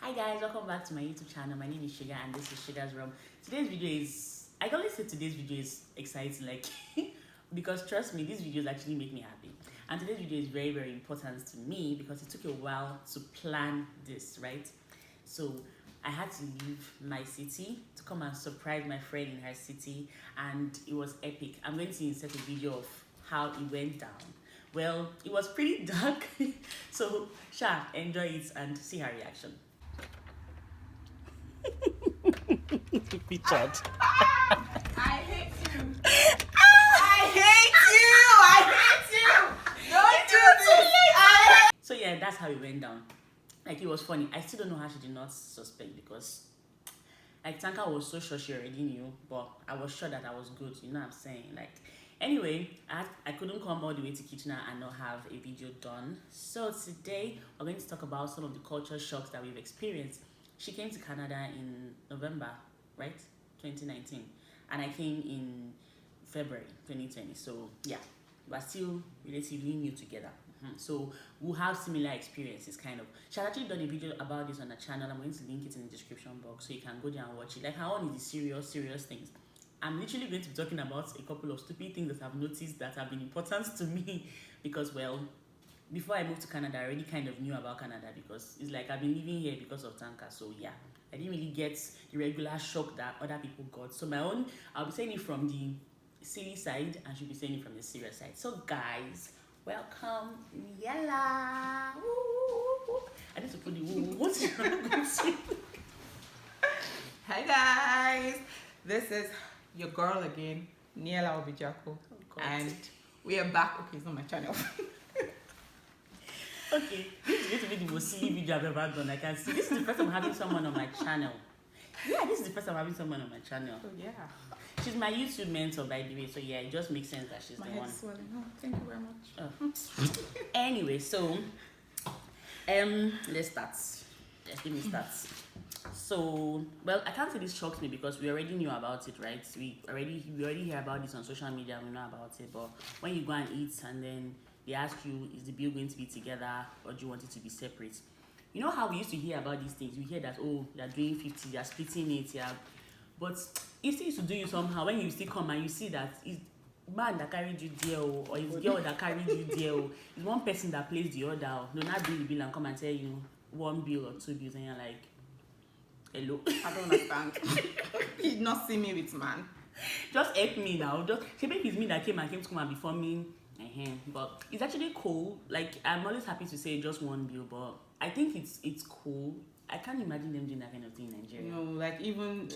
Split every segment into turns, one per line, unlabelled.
Hi guys, welcome back to my YouTube channel. My name is Shughar and this is Shugar's Room. Today's video is, I can only say today's video is exciting, like, because trust me, these videos actually make me happy. And today's video is very, very important to me because it took a while to plan this, right? So I had to leave my city to come and surprise my friend in her city, and it was epic. I'm going to insert a video of how it went down. Well, it was pretty dark, so Sha, enjoy it and see her reaction. Featured.
I hate you. I hate you. I hate you. Don't do this.
So yeah, that's how it went down. Like, it was funny. I still don't know how she did not suspect because like Tanka was so sure she already knew, but I was sure that I was good. You know what I'm saying? Like, anyway, I couldn't come all the way to Kitchener and not have a video done. So today we're going to talk about some of the culture shocks that we've experienced. She came to Canada in November, right? 2019. And I came in February 2020. So yeah, we're still relatively new together. So we'll have similar experiences, kind of. She had actually done a video about this on her channel. I'm going to link it in the description box so you can go there and watch it. Like, her one is the serious things. I'm literally going to be talking about a couple of stupid things that I've noticed that have been important to me because, well, before I moved to Canada, I already kind of knew about Canada because it's like I've been living here because of Tanka. So yeah, I didn't really get the regular shock that other people got. So my own, I'll be saying it from the silly side and she'll be saying it from the serious side. So guys, welcome, Niella. I need to put the woo. What's your
Hi guys. This is your girl again, Niella Obijiaku. And we are back. Okay, it's not my channel.
Okay, this is going to be the most silly video I've ever done. I can see this is the first time I'm having someone on my channel. Yeah, this is the first time I'm having someone on my channel.
Oh yeah.
She's my YouTube mentor, by the way, so yeah, it just makes sense that she's
My
the
head
one.
is swelling. Oh, thank you very much.
Oh. Anyway, so let's start. Let me start. So, well, I can't say this shocks me because we already knew about it, right? We already hear about this on social media. We know about it, but when you go and eat and then they ask you, is the bill going to be together or do you want it to be separate? You know how we used to hear about these things? We hear that, oh, they're doing 50, they're splitting it, yeah. But it still used to do you somehow when you still come and you see that it's man that carried you there, or it's girl that carried you there, or it's one person that plays the other. No, not bring the bill and come and tell you one bill or two bills, and you're like, hello.
I don't understand. You did not see me with man.
Just help me now. Just maybe it's me that came to come and before me. But it's actually cool. Like, I'm always happy to say just one bill, but I think it's cool. I can't imagine them doing that kind of thing in Nigeria.
No, like even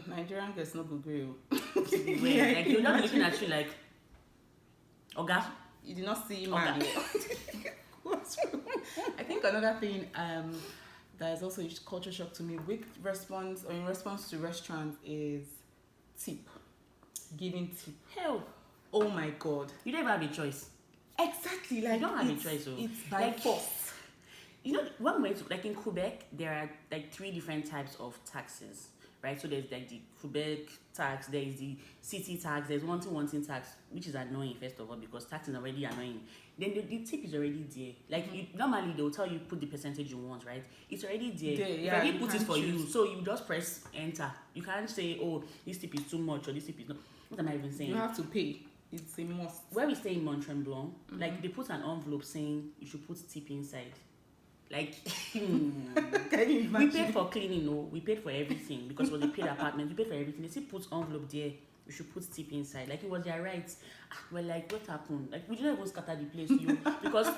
Nigerian girls no good girl.
To be weird. Like, you're not looking at you like, Oga.
You did not see man. I think another thing that is also a culture shock to me in response to restaurants is tip. Giving tip.
Hell.
Oh my god.
You don't even have a choice.
Exactly. Like,
you don't have a choice. So
it's by
like,
force.
You know, one way to, like in Quebec, there are like 3 different types of taxes, right? So there's like the Quebec tax, there is the city tax, there's one thing tax, which is annoying first of all because tax is already annoying. Then the tip is already there. Like, you, normally they'll tell you put the percentage you want, right? It's already there.
Yeah,
you put it for you, so you just press enter. You can't say, oh, this tip is too much or this tip is not. What am I even saying?
You have to pay. It's a must.
Where we stay in Mont Tremblant, like they put an envelope saying you should put tip inside. Like,
Can you imagine?
we paid for cleaning, no, we paid for everything because it was a paid apartment. We paid for everything. They still put envelope there. You should put tip inside. Like, it was their right. We're like, what happened? Like, we didn't even scatter the place, you because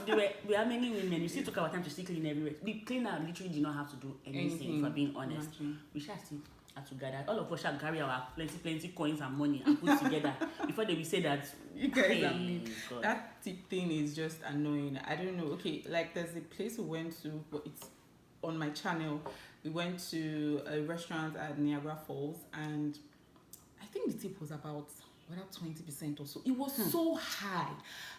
we are many women. We still took our time to still clean everywhere. The cleaner literally did not have to do anything. If we're being honest.
Imagine.
We shall still have to gather. All of us shall carry our plenty coins and money and put together before they will say that.
You guys
hey,
are mean.
God.
That tip thing is just annoying. I don't know. Okay, like there's a place we went to, but it's on my channel. We went to a restaurant at Niagara Falls, and I think the tip was about 20% or so. It was so high.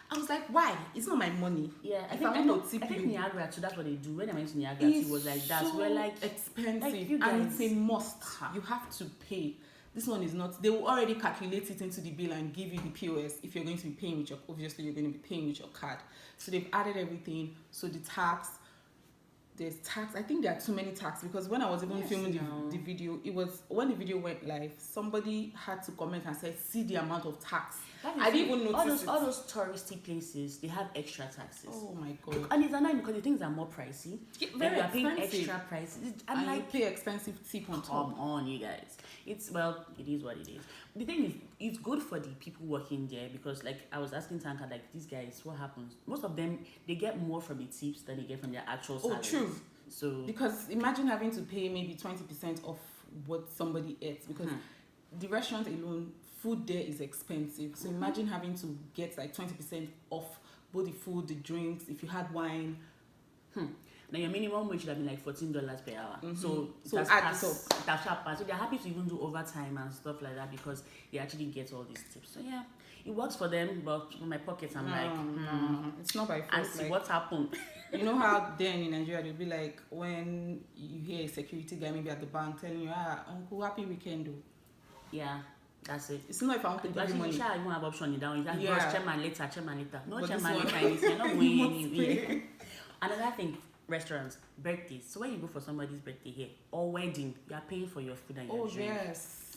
I was like, why? It's not my money.
Yeah, I think Niagara too. That's what they do. When I went to Niagara, it was like that.
So
we're like
expensive,
like
and it's a must. You have to pay. This one is not. They will already calculate it into the bill and give you the POS if you're going to be paying with your. Obviously, you're going to be paying with your card. So they've added everything. So the tax, there's tax. I think there are too many tax because when I was even filming the video, it was when the video went live, somebody had to comment and say, see the amount of tax. I didn't even notice
all those touristy places, they have extra taxes.
Oh my god.
And it's annoying because the things are more pricey.
Very
you are paying
expensive.
extra prices.
And like, you pay expensive tip on top.
Come on, you guys. It is what it is. The thing is, it's good for the people working there because, like, I was asking Tanka, like, these guys, what happens? Most of them, they get more from the tips than they get from their actual salaries.
Oh, true.
So
because imagine having to pay maybe 20% of what somebody eats because the restaurant alone, food there is expensive. So imagine having to get like 20% off both the food, the drinks, if you had wine.
Now your minimum wage should have been like $14 per hour. So
add this up.
So they're happy to even do overtime and stuff like that because they actually get all these tips. So yeah, it works for them, but for my pockets, I'm
it's not by force.
And see what happened.
You know how then in Nigeria they'll be like when you hear a security guy maybe at the bank telling you, uncle, happy weekend though.
Yeah. That's it.
It's not if I want to give you money.
You don't have option down. You just chairman later. No
but
chairman later. You're not going anywhere. Another thing, restaurants, birthdays. So when you go for somebody's birthday here or wedding, you are paying for your food and your drink.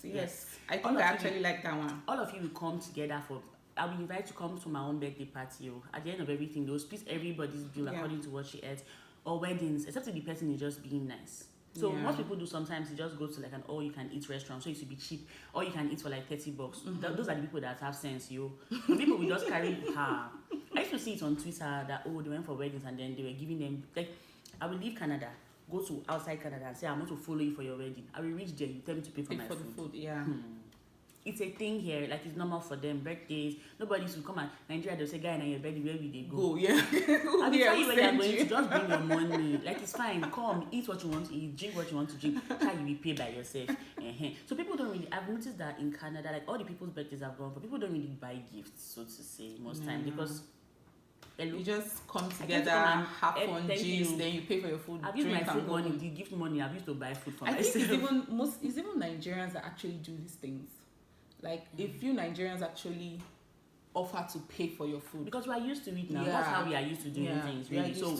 Yes. I think I actually like that one.
All of you will come together for. I will invite you to come to my own birthday party. At the end of everything, they'll split everybody's bill according to what she ate. Or weddings, except if the person is just being nice. So most people do sometimes you just go to like an all-you-can-eat restaurant, so it should be cheap. All you can eat for like $30. Those are the people that have sense, yo. The people will just carry I used to see it on Twitter that they went for weddings and then they were giving them like, I will leave Canada, go to outside Canada and say I want to follow you for your wedding. I will reach there, you tell me to pay for my food.
The food, yeah.
It's a thing here, like it's normal for them. Birthdays, nobody should come and Nigeria. They'll say, "Guy, now your birthday, where will they go?"
Yeah.
I'll tell you where they're going to. Just bring your money. Like it's fine. Come, eat what you want to eat, drink what you want to drink. Try you will pay by yourself. So people don't really. I've noticed that in Canada, like all the people's birthdays I've gone for, people don't really buy gifts, so to say, most time because.
You just come together, have fun, gist, then you pay for your food.
I've used my food money, the gift money. I've used to buy food for myself.
I think it's even Nigerians that actually do these things. Like a few Nigerians actually offer to pay for your food
because we are used to it now. That's how we are used to doing things, really. So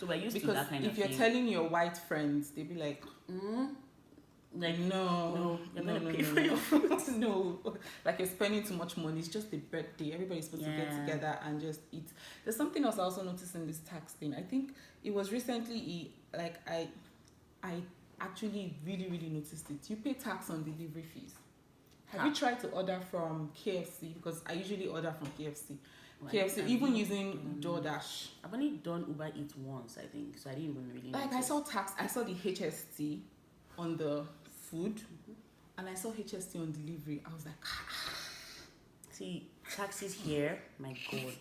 we're used to that kind of thing.
If you're telling your white friends, they'll be like,
like
no,
you're gonna pay for your food.
No, like you're spending too much money. It's just a birthday. Everybody's supposed to get together and just eat. There's something else I also noticed in this tax thing. I think it was recently like I actually really noticed it. You pay tax on delivery fees. Have you tried to order from KFC? Because I usually order from KFC. KFC, even using DoorDash.
I've only done Uber Eats once, I think, so I didn't even really
like notice. I saw the HST on the food, and I saw HST on delivery. I was like,
see, taxes here, my God.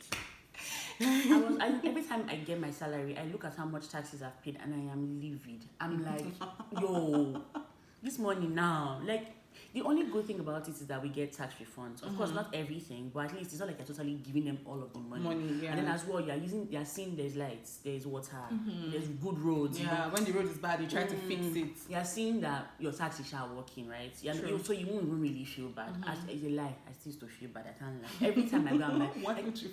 Every time I get my salary, I look at how much taxes I've paid, and I am livid. I'm like, yo, this money now, like. The only good thing about it is that we get tax refunds. Of course, not everything, but at least it's not like you're totally giving them all of the money. And then as well, you're seeing there's lights, there's water, there's good roads.
Yeah, when the road is bad, you try to fix it.
You're seeing that your taxes are working, right? So you won't even really feel bad. It's a lie. I still feel bad. I can't lie. Every time I go, I'm like,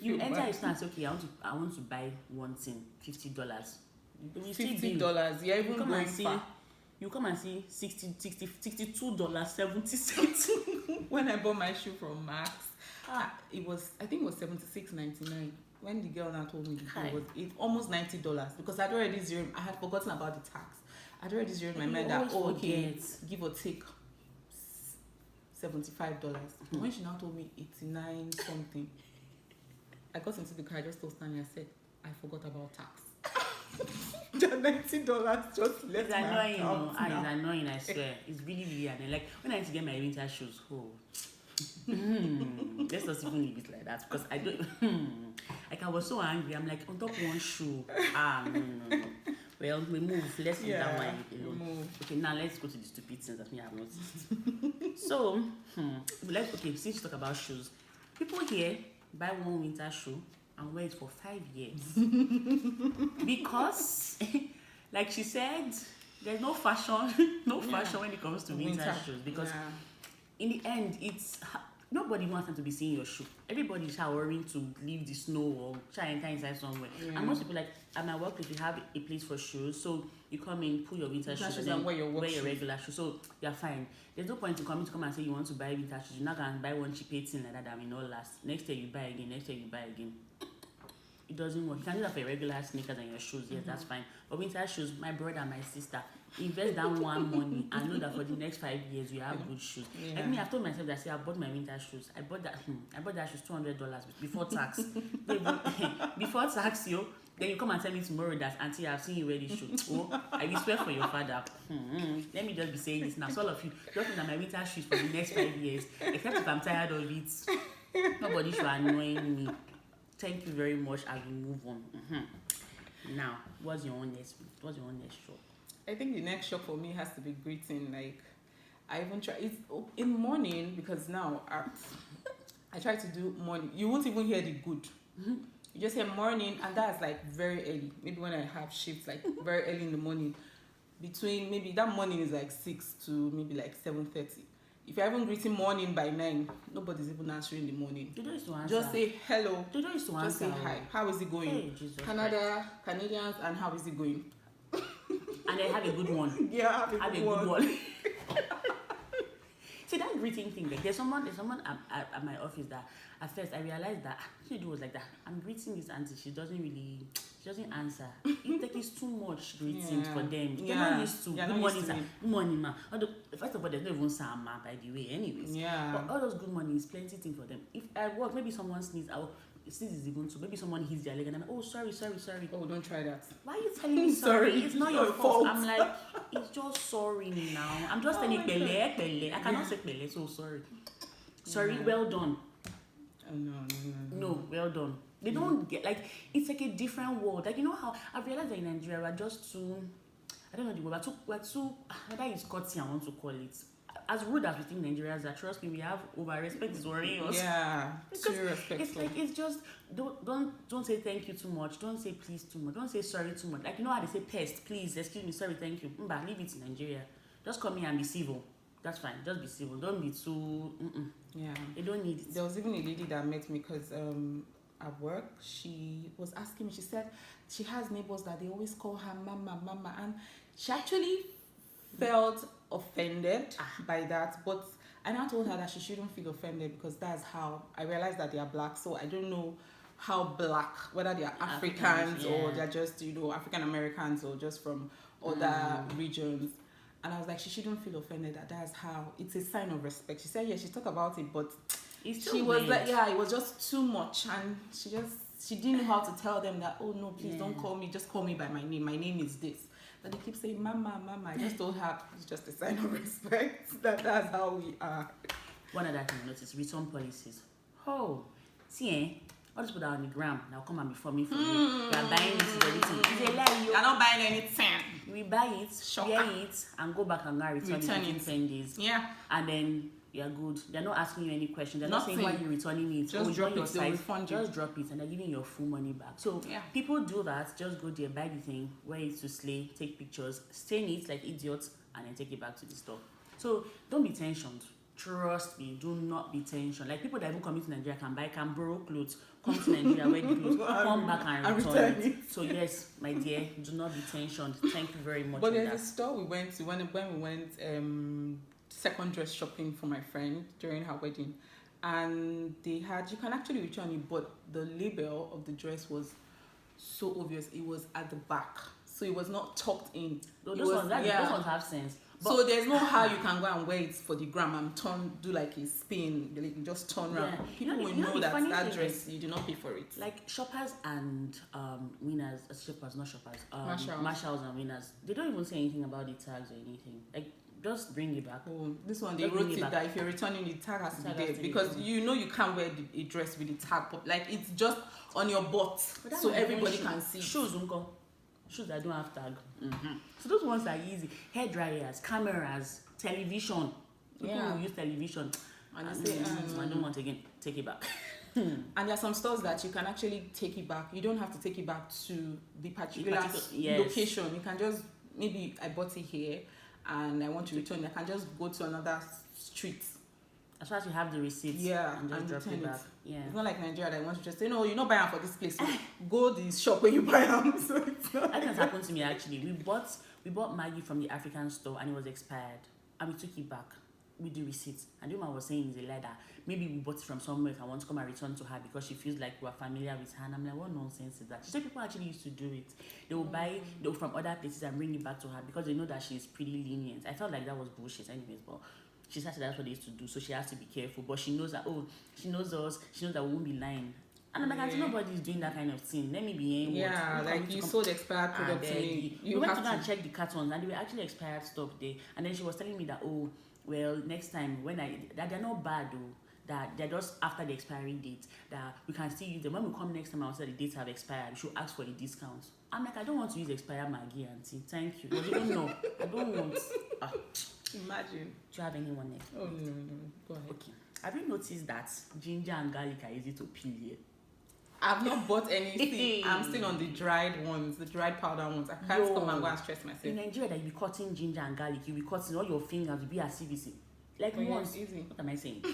you enter a store and say, okay, I want to buy one thing, $50.
$50. Yeah, even going far.
You come and see $62.70.
When I bought my shoe from Max, I think it was $76.99. When the girl now told me it was almost $90 because I'd already zeroed. I had forgotten about the tax. I'd already zeroed my mind that give or take $75. When she now told me 89 something, I got into the car. I just told Stanley, I said, I forgot about tax. Just $90 just left.
It's annoying, it's annoying, I swear. It's really annoying. Like when I need to get my winter shoes, let's not even leave it like that because I don't. Like I was so angry. I'm like on top of one shoe. No. Well, we move. Let's leave that one alone. Okay, now let's go to the stupid things that we have noticed. So, since you talk about shoes, people here buy one winter shoe and wear it for 5 years because like she said there's no fashion when it comes to winter shoes because in the end it's nobody wants them to be seeing your shoe. Everybody's showering to leave the snow or try and enter inside somewhere.
Yeah.
And most people, like at my workplace, we have a place for shoes. So you come in, pull your winter shoes, and
and
then
wear your work
wear your
shoes.
regular shoes. So you're fine. There's no point in coming to come and say you want to buy winter shoes. You're not gonna buy one cheap 18 like that will not last. Next year you buy again. Next year you buy again. It doesn't work. You can do that for your regular sneakers and your shoes. Yes, that's fine. But winter shoes, my brother and my sister, invest that one money and know that for the next 5 years you have good shoes.
Yeah.
Like me, I've told myself that I bought my winter shoes. I bought that shoes $200 before tax. Before tax, yo. Then you come and tell me tomorrow that auntie, I've seen you wear this shoe. Oh, I will swear for your father. Let me just be saying this now. So all of you, just know that my winter shoes for the next 5 years, except if I'm tired of it. Nobody should annoy me. Thank you very much. I will move on. Now, what's your own next shock?
I think the next shock for me has to be greeting. Like, I even try it's in the morning because now I try to do morning. You won't even hear the good. You just hear morning, and that's like very early. Maybe when I have shifts, like very early in the morning. Between maybe that morning is like 6 to maybe like 7:30. If you're even greeting morning by 9, nobody's even answering in the morning.
They don't used to answer.
Just say hello.
They don't used to
Just
answer.
say hi. How is it going?
Hey, Jesus
Canadians, and how is it going?
And they have a good one.
Yeah,
Have a good one. See that greeting thing, like there's someone at my office that at first I realized that she was like that. I'm greeting this auntie, she doesn't answer. It's too much greetings for them. They're not used to good morning, sir. Good morning, ma. Although first of all, there's no even ma by the way, anyways.
Yeah.
But all those good morning is plenty thing for them. If I work, maybe someone sneezes, sneezes even too. Maybe someone hits their leg and I'm like, oh sorry.
Oh, don't try that.
Why are you telling me sorry? It's not your fault. I'm like, it's just sorry now. I'm just telling pele. I cannot say pele, so sorry. Sorry, well done.
Oh, no.
No, well done. They don't get, like, it's like a different world. Like, you know how I've realized that in Nigeria we're just too, I don't know the word, we're too whether it's courtesy I want to call it. As rude as we think Nigerians are, trust me, we have over respect is worrying us.
Yeah, too respectful.
It's like, it's just don't say thank you too much, don't say please too much, don't say sorry too much. Like, you know how they say pest, please, excuse me, sorry, thank you. But leave it in Nigeria. Just come here and be civil. That's fine. Just be civil. Don't be too.
Yeah.
You don't need it.
There was even a lady that met me because at work she was asking me. She said she has neighbors that they always call her mama, and she actually felt offended by that. But I now told her that she shouldn't feel offended because that's how I realized that they are black. So I don't know how black, whether they are Africans or they're just African Americans or just from other regions. And I was like, she shouldn't feel offended that that's how, it's a sign of respect. She said, yeah, she talked about it, but she was like, yeah, it was just too much. And she didn't know how to tell them that, oh no, please don't call me, just call me by my name. My name is this. But they keep saying, mama. I just told her it's just a sign of respect. That's how we are.
One other thing I noticed, return policies. Oh, see, all these people that are on the gram now come and be forming for you. You are buying it, everything. It's a lie.
You're not buying anything.
We buy it, wear it, and go back and return it in 10 days.
Yeah.
And then you're good. They're not asking you any questions. They're not saying why you're returning it.
Just drop it, they'll refund you.
Just drop it, and they're giving your full money back. So people do that. Just go there, buy the thing, wear it to slay, take pictures, stain it like idiots, and then take it back to the store. So don't be tensioned. Trust me, do not be tensioned. Like people that even come into Nigeria can borrow clothes, come to Nigeria, wear the clothes, come back and return it. So yes, my dear, do not be tensioned. Thank you very much.
But there's a store we went to when we went second dress shopping for my friend during her wedding, and they had, you can actually return it, but the label of the dress was so obvious. It was at the back, so it was not tucked in.
Those ones have sense. But
so there's no how you can go and wear it for the gram and do like a spin, like you just turn around. People will know that dress, you do not pay for it.
Like shoppers and winners, not shoppers, marshals and winners, they don't even say anything about the tags or anything. Like just bring it back.
Oh, this one they wrote it that if you're returning, the tag has to be there because you can't wear a dress with the tag, like it's just on your butt so everybody can see.
Shoes that don't have tag. So those ones are easy. Hair dryers, cameras, television. People who use television. And they say, I don't want again. Take it back.
And there are some stores that you can actually take it back. You don't have to take it back to the particular location. You can just, maybe I bought it here and I want to return. I can just go to another street
As far as you have the receipts,
Yeah,
and just
and
drop
return
it
it.
back. Yeah.
It's not like Nigeria that wants to just say, no, you're not buying for this place. So go the shop where you buy them. So it's not.
I think that's happened to me actually. We bought Maggie from the African store and it was expired, and we took it back with the receipts. And the woman was saying is a lie that maybe we bought it from somewhere. If I want to come and return to her because she feels like we're familiar with her, and I'm like, what nonsense is that? She said people actually used to do it. They will buy from other places and bring it back to her because they know that she's pretty lenient. I felt like that was bullshit, anyways, but. She said that's what they used to do, so she has to be careful. But she knows that, she knows us, she knows that we won't be lying. And I'm like, auntie, nobody's doing that kind of thing. Let me be in.
Yeah, like you sold expired product to me.
We went to go and check the cartons, and they were actually expired stuff there. And then she was telling me that, well, next time that they're not bad though. That they're just after the expiry date. That we can still use them. When we come next time, I'll say the dates have expired. We should ask for the discounts. I'm like, I don't want to use expired Maggi, auntie. Thank you. But you don't know. I don't want.
Imagine.
Do you have anyone else?
Oh no. Go ahead.
Okay. Have you noticed that ginger and garlic are easy to peel here?
I've not bought anything. I'm still on the dried ones, the dried powder ones. I can't come and go and stress myself.
In Nigeria, that you be cutting ginger and garlic, you be cutting all your fingers, you be as if it's like once.
Easy.
What am I saying?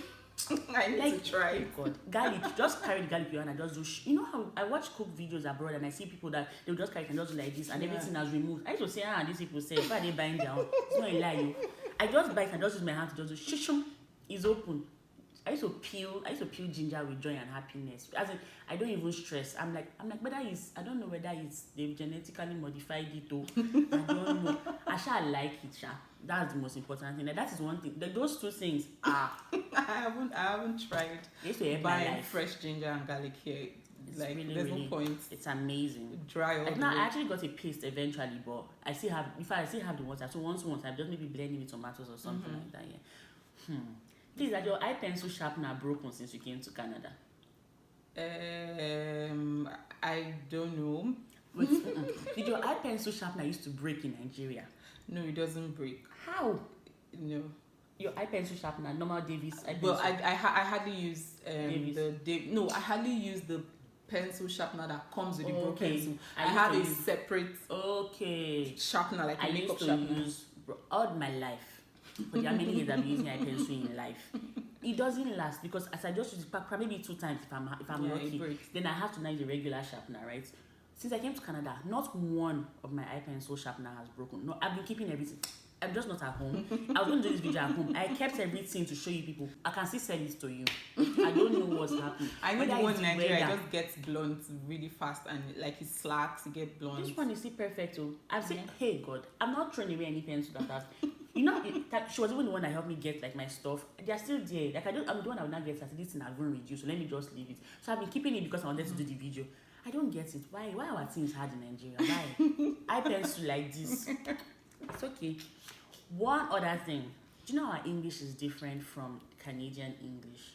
I need to try.
Oh God, garlic. Just carry the garlic you and I just do. You know how I watch cook videos abroad and I see people that they'll just carry it and just do like this and everything has removed. I used to say, these people say, why are they buying their own? It's not a lie. I just buy it and just use my hand to just do. Shishum is open. I used to peel ginger with joy and happiness. As in, I don't even stress. I'm like, whether it's, I don't know whether it's they've genetically modified it or I don't know. I shall like it, sha. That's the most important thing. Like, that is one thing. Like, those two things are.
I haven't tried buying fresh ginger and garlic here.
It's
like
really,
there's
really,
no point.
It's amazing.
Dry all
like
the
now,
way.
I actually got a paste eventually, but I still have the water. So once I just maybe blend it with tomatoes or something like that. Yeah. Please, has your eye pencil sharpener broken since you came to Canada?
I don't know.
Wait, did your eye pencil sharpener used to break in Nigeria?
No, it doesn't break.
How?
No.
Your eye pencil sharpener, normal Davis eye pencil.
Well, I hardly use I hardly use the pencil sharpener that comes with the broken pencil. I have a separate sharpener, like a makeup sharpener.
I used to use all my life. For the many years I've been using eye pencil in life, it doesn't last because as I just use it maybe 2 times if I'm lucky, then I have to use the regular sharpener, right? Since I came to Canada, not one of my eye pencil sharpener has broken. No, I've been keeping everything. I'm just not at home. I was going to do this video at home. I kept everything to show you people. I can still sell it to you. I don't know what's happening.
I know the one in Nigeria just gets blunt really fast and like it slacks, it gets blunt.
This one is still perfect. I've said, hey God, I'm not throwing away any pencil that has. You know, she was even the one that helped me get like my stuff. They're still there. Like I'm the one I would not get. This thing has been reduced, so let me just leave it. So I've been keeping it because I wanted to do the video. I don't get it. Why our things hard in Nigeria? Why? I pencil like this. It's okay. One other thing. Do you know our English is different from Canadian English?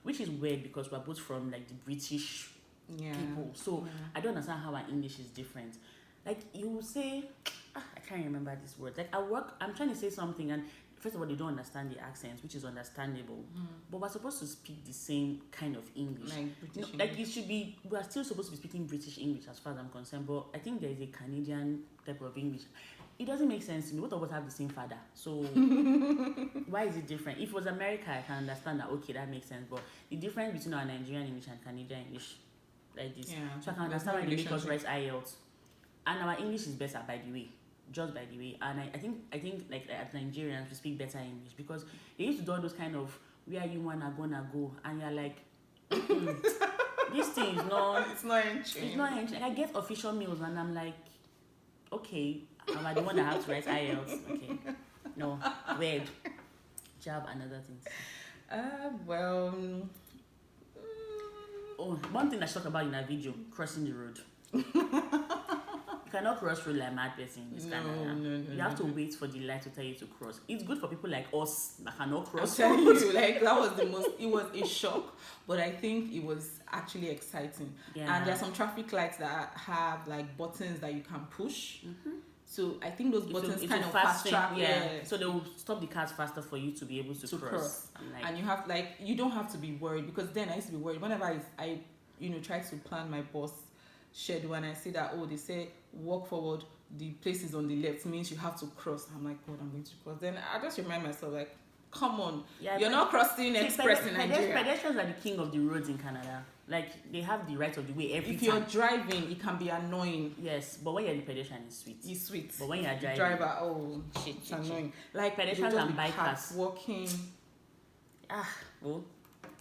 Which is weird because we're both from like the British people. So I don't understand how our English is different. Like you will say, I can't remember this word. Like at work, I'm trying to say something and first of all, they don't understand the accents, which is understandable. But we're supposed to speak the same kind of English.
Like British English.
Like it should be, we're still supposed to be speaking British English as far as I'm concerned. But I think there is a Canadian type of English. It doesn't make sense to me. Both of us have the same father. So why is it different? If it was America, I can understand that, okay, that makes sense. But the difference between our Nigerian English and Canadian English, like this.
Yeah,
so I can understand why they make us write IELTS. And our English is better, by the way. Just by the way. And I think like as Nigerians, we speak better English. Because they used to do all those kind of, where you wanna go? And you're like, this thing is not...
It's not entering.
It's not entering. Like, I get official meals and I'm like, okay, I'm the one that has to write IELTS. Okay. No, weird. Do you have another thing? One thing I talked about in that video, crossing the road. You cannot cross road like a mad person in this Canada.
No.
You have to wait for the light to tell you to cross. It's good for people like us that cannot cross.
I'm telling you, like that was it was a shock, but I think it was actually exciting.
Yeah.
And there are some traffic lights that have like buttons that you can push. So I think those buttons kind of fast track.
Yeah. So they will stop the cars faster for you to be able to cross.
And you have you don't have to be worried, because then I used to be worried whenever I try to plan my bus schedule and I see that they say walk forward, the place is on the left, means you have to cross. I'm like, God, I'm going to cross. Then I just remind myself like, Come on.
Yeah,
You're not crossing express in Nigeria.
Pedestrians are the king of the roads in Canada. Like, they have the right of the way every
If
time.
you're driving, it can be annoying.
Yes, but when you're the pedestrian, it's sweet.
It's sweet.
But when you're driving,
driver, oh, it's annoying. Like
pedestrians
they'll
and
just be
bikers
parked, walking.
Well,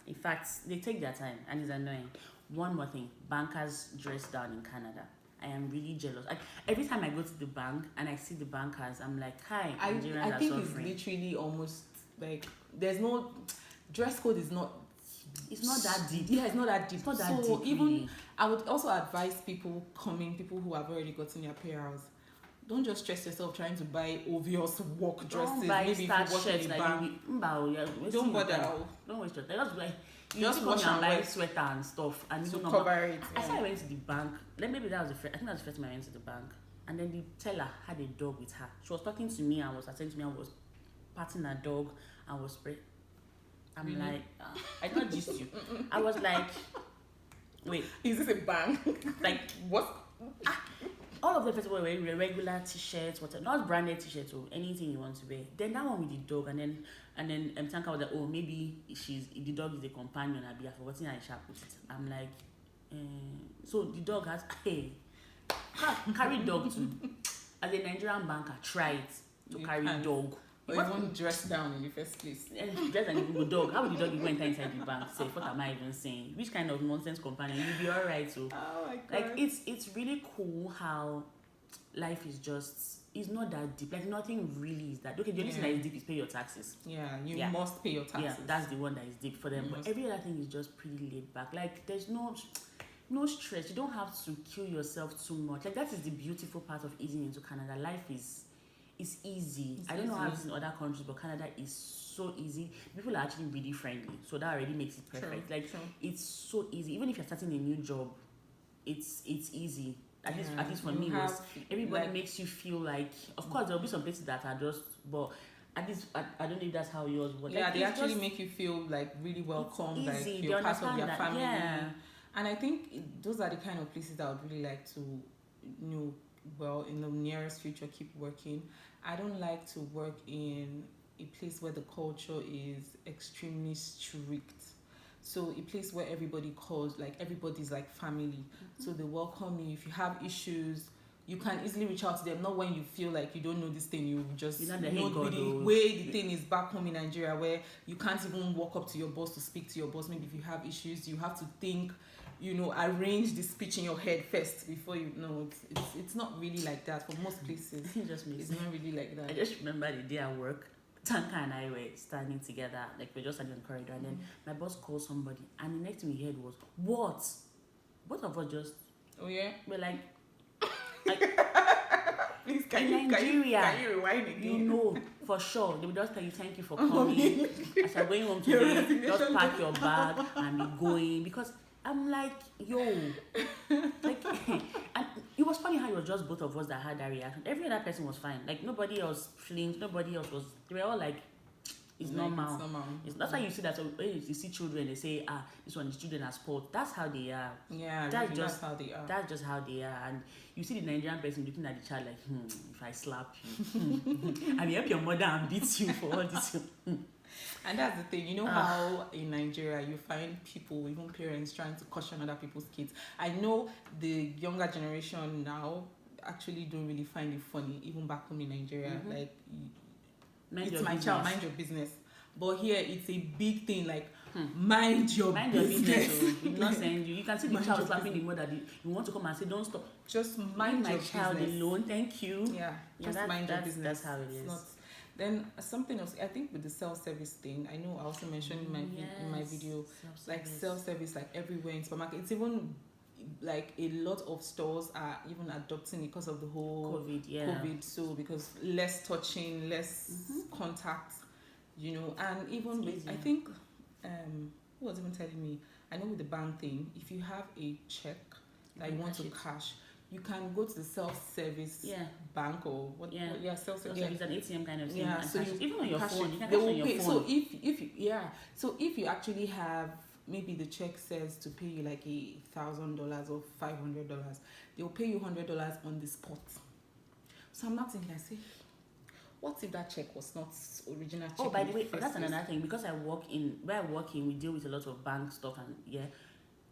in fact, they take their time and it's annoying. One more thing, bankers dress down in Canada. I am really jealous. Like, every time I go to the bank and I see the bankers, I'm like, hi, Nigerians
I think
are suffering.
it's literally almost like there's no dress code is not.
It's not that deep.
Yeah, it's not that deep.
It's not that
so
deep.
Even
Really.
I would also advise people who have already gotten their payouts. Don't just stress yourself trying to buy obvious work dresses.
Don't buy
Maybe
start
if you work
shirts
in a
like
bank.
don't
bother.
Don't waste your time. Just like
Just
you
wash
and
and
buy
wear.
sweater and stuff and
To
even
cover it.
I said I went to the bank. Then maybe that was the first. I think that was the first time I went to the bank. And then the teller had a dog with her. She was talking to me and was attending to me and was patting her dog and was spraying. I'm
Really?
like, I don't gist you. I was like, wait,
Is this a bank?
like
What?
all of the people were wearing regular t-shirts, whatever, not branded t-shirts or anything you want to wear. Then that one with the dog, and then Tanka was like, oh, maybe the dog is a companion. I've forgotten how I shall put it. I'm like, so the dog has carry dog too. As a Nigerian banker, try it to
You
carry
can't.
dog.
Or even dress down in the first place.
Just an even dog. How would the dog even enter inside the bank? Say, what am I even saying? Which kind of nonsense companion? You'll be alright. So,
Oh my god.
like, it's really cool how life is just. It's not that deep. Like, nothing really is that. Okay, the only thing that is deep is pay your taxes.
Yeah, you
Yeah.
must pay your taxes.
Yeah, that's the one that is deep for them.
You
But
must.
every other thing is just pretty laid back. Like, there's no stress. You don't have to kill yourself too much. Like, that is the beautiful part of easing into Canada. Life is easy.
It's
I don't know how
easy.
it's in other countries, but Canada is so easy. People are actually really friendly, so that already makes it perfect. Like, it's so easy. Even if you're starting a new job, it's easy. At least for
You
me,
have,
everybody
like-
makes you feel like. Of course, there'll be some places that are just, but at least I don't know if that's how yours was.
Yeah,
Like,
they
it's
actually
just-
make you feel like really welcome,
it's
like
easy.
you're
They
part of
understand
their
that,
family.
yeah.
And I think those are the kind of places I would really like to, in the nearest future, keep working. I don't like to work in a place where the culture is extremely strict. So a place where everybody's like family. So they welcome you. If you have issues, you can easily reach out to them. Not when you feel like you don't know this thing, you just
You know the
know
hey God,
the
oh.
way the thing is back home in Nigeria, where you can't even walk up to your boss to speak to your boss. Maybe if you have issues, you have to think, arrange the speech in your head first before you know. It's not really like that for most places.
It just makes
It's not really like that.
I just remember the day at work, Tanka and I were standing together, like we're just standing in the corridor, and then my boss called somebody, and the next thing we heard was, what? Both of us just
Oh yeah.
were like,
Please,
In
can you
Nigeria,
rewind again?
for sure, they will just tell you thank you for coming. As you're going home today, just pack your bag and be going. Because I'm like, yo, like, and it was funny how it was just both of us that had that reaction. Every other person was fine. Like, nobody else flinched, nobody else was. They were all like, it's normal.
It's normal.
That's why you see that when you see children, they say, this one is children are spoiled. That's how they are.
Yeah,
That's
really,
just
that's how they are.
That's just how they are. And you see the Nigerian person looking at the child like, if I slap you, I will help your mother and beat you for all this.
And that's the thing, how in Nigeria you find people, even parents, trying to caution other people's kids. I know the younger generation now actually don't really find it funny, even back home in Nigeria. Like, it's my child, mind your business. But here it's a big thing, like, mind your business.
We're not saying you can see the
Mind
child
your
slapping the mother. You want to come and say, don't stop.
Just
Leave
mind
my
your
child
business.
alone. Thank you.
Yeah,
Yeah,
just mind your
that's
business.
how it
It's
is.
not. Then something else, I think with the self-service thing, I know I also mentioned in my video, like self-service, like everywhere in supermarket. It's even like a lot of stores are even adopting it because of the whole COVID. So because less touching, less contact, and even with, I think, who was even telling me, I know with the bank thing, if you have a check that you want to cash, you can go to the self-service bank or what? Self-service.
It's an ATM kind of thing.
Yeah, so
even on your
cash
phone,
it.
you can
They
cash
will
on your
pay.
phone.
So if you actually have, maybe the check says to pay you like $1,000 or $500, they'll pay you $100 on the spot. So I'm not thinking, I say, What if that check was not original check?
Oh, by the way,
first
that's
place?
another thing. Because where I work in, we deal with a lot of bank stuff, and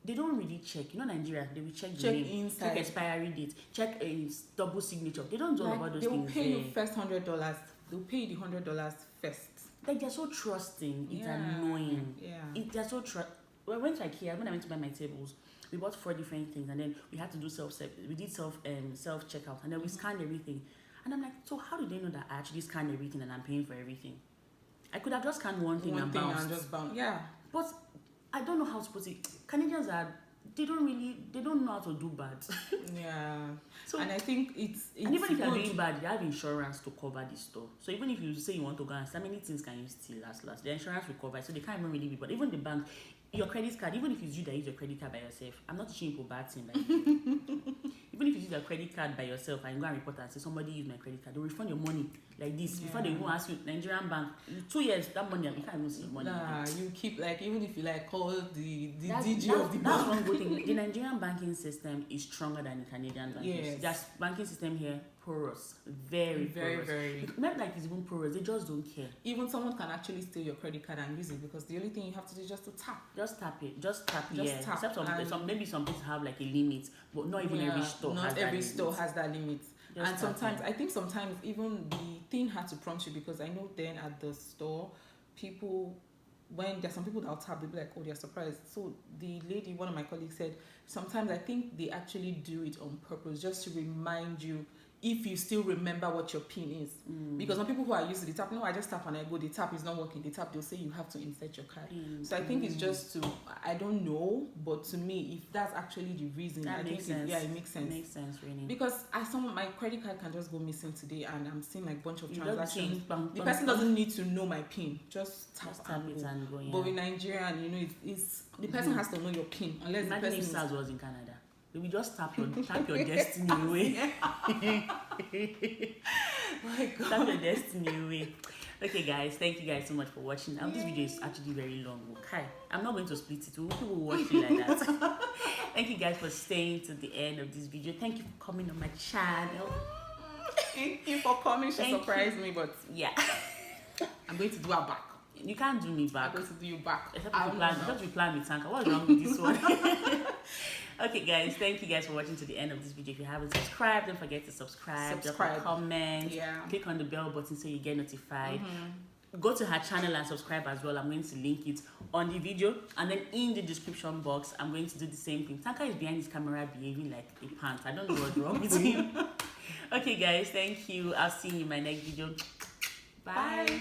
they don't really check. You know, Nigeria, they will check the
Check
name,
inside.
check expiry date, check a double signature. They don't do all about those
they will
things.
pay you first $100. They'll pay you the $100 first.
Like, they're so trusting. It's
Yeah.
annoying.
Yeah.
They're so When I went to IKEA, when I went to buy my tables, we bought 4 different things, and then we had to do self checkout, and then we scanned everything. And I'm like, so how do they know that I actually scanned everything and I'm paying for everything? I could have just scanned one thing and bounced.
Yeah.
But I don't know how to put it. Canadians they don't know how to do bad.
Yeah.
So,
and I think it's
and even if you're
good.
doing bad, you have insurance to cover the store. So even if you say you want to go and how many things can you steal last? The insurance will cover it, so they can't even really be. But even the bank, your credit card, even if it's you that use your credit card by yourself, I'm not teaching you for bad thing. Like, even if you use your credit card by yourself and you go and report and say somebody used my credit card, they'll refund your money like this. Before they go ask you, Nigerian bank, 2 years, that money, you can't even see your money.
Nah, you keep even if you call the
that's,
DG
that's,
of the
that's
bank.
one good thing. The Nigerian banking system is stronger than the Canadian banking.
Yes.
There's banking system here, porous, very porous.
Very.
Not like it's even porous. They just don't care.
Even someone can actually steal your credit card and use it because the only thing you have to do is just to tap.
Just tap it. Just tap.
Tap.
Except maybe some places have like a limit, but not even every store.
Not every store has that limit.
Just
and sometimes I think sometimes even the thing had to prompt you because I know then at the store people, when there's some people that will tap, they'll be like, oh, they're surprised. So the lady, one of my colleagues said, sometimes I think they actually do it on purpose just to remind you if you still remember what your PIN is. Because some people who are used to the tap, no, I just tap and I go, the tap is not working. The tap, they'll say you have to insert your card. So I think it's just to, I don't know, but to me, if that's actually the reason, I think it makes sense.
It makes sense, really.
Because my credit card can just go missing today and I'm seeing like a bunch of
You
transactions.
just
The person doesn't need to know my PIN. Just tap
it and go. Yeah.
But with Nigerian, it's the person has to know your PIN. Unless
imagine
the person
if SARS was in Canada. We will just tap your destiny away.
My God.
Tap your destiny away. Okay, guys, thank you guys so much for watching. This video is actually very long. Okay, I'm not going to split it. People will watch it like that. Thank you guys for staying to the end of this video. Thank you for coming on my channel.
Thank you for coming. She surprised me, but
yeah,
I'm going to do her back.
You can't do me back.
I'm going to do you back.
Except you plan with Tanka. What's wrong with this one? Okay, guys, thank you guys for watching to the end of this video. If you haven't subscribed, don't forget to subscribe. Drop a comment. Click on the bell button so you get notified. Go to her channel and subscribe as well. I'm going to link it on the video, and then in the description box I'm going to do the same thing. Tanka is behind his camera behaving like a pant. I don't know what's wrong with him. Okay, guys, thank you. I'll see you in my next video. Bye.